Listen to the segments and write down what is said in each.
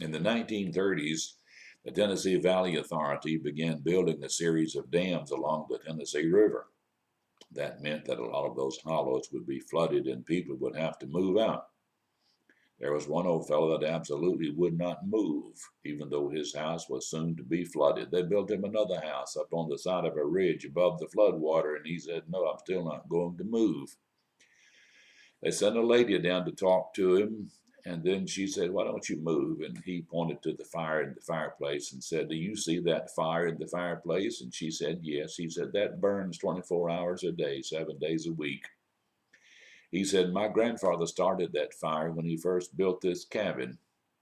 In the 1930s, the Tennessee Valley Authority began building a series of dams along the Tennessee River. That meant that a lot of those hollows would be flooded and people would have to move out. There was one old fellow that absolutely would not move, even though his house was soon to be flooded. They built him another house up on the side of a ridge above the flood water, and he said, "No, I'm still not going to move." They sent a lady down to talk to him, and then she said, "Why don't you move?" And he pointed to the fire in the fireplace and said, "Do you see that fire in the fireplace?" And she said, "Yes." He said, "That burns 24 hours a day, 7 days a week." He said, "My grandfather started that fire when he first built this cabin.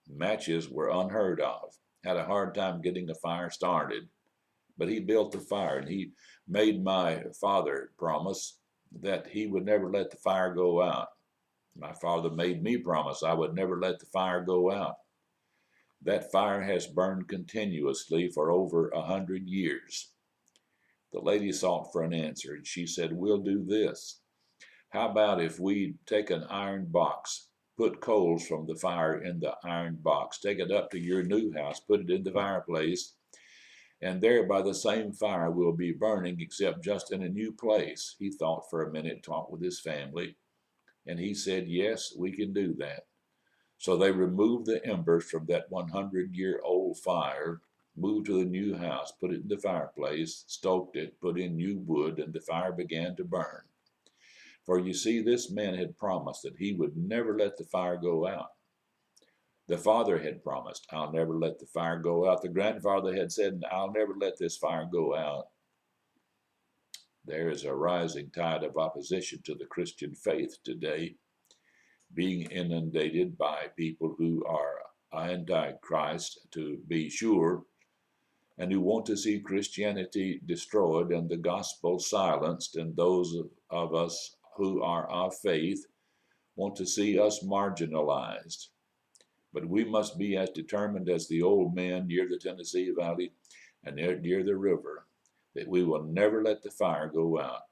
Matches were unheard of. Had a hard time getting a fire started. But he built the fire, and he made my father promise that he would never let the fire go out. My father made me promise I would never let the fire go out. That fire has burned continuously for over 100 years." The lady sought for an answer, and she said, "We'll do this. How about if we take an iron box, put coals from the fire in the iron box, take it up to your new house, put it in the fireplace, and there by the same fire will be burning, except just in a new place." He thought for a minute, talked with his family, and he said, "Yes, we can do that." So they removed the embers from that 100-year-old fire, moved to the new house, put it in the fireplace, stoked it, put in new wood, and the fire began to burn. For you see, this man had promised that he would never let the fire go out. The father had promised, "I'll never let the fire go out." The grandfather had said, "I'll never let this fire go out." There is a rising tide of opposition to the Christian faith today, being inundated by people who are anti-Christ, to be sure, and who want to see Christianity destroyed and the gospel silenced, and those of us who are of faith want to see us marginalized. But we must be as determined as the old men near the Tennessee Valley and near the river, that we will never let the fire go out.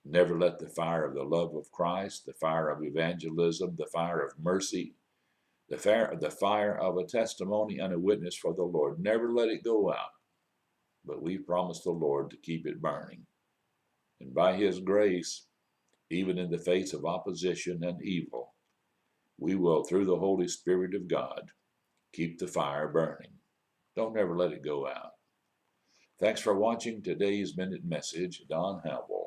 Never let the fire of the love of Christ, the fire of evangelism, the fire of mercy, the fire of a testimony and a witness for the Lord, never let it go out. But we promise the Lord to keep it burning. And by His grace, even in the face of opposition and evil, we will, through the Holy Spirit of God, keep the fire burning. Don't ever let it go out. Thanks for watching today's Minute Message. Don Howell.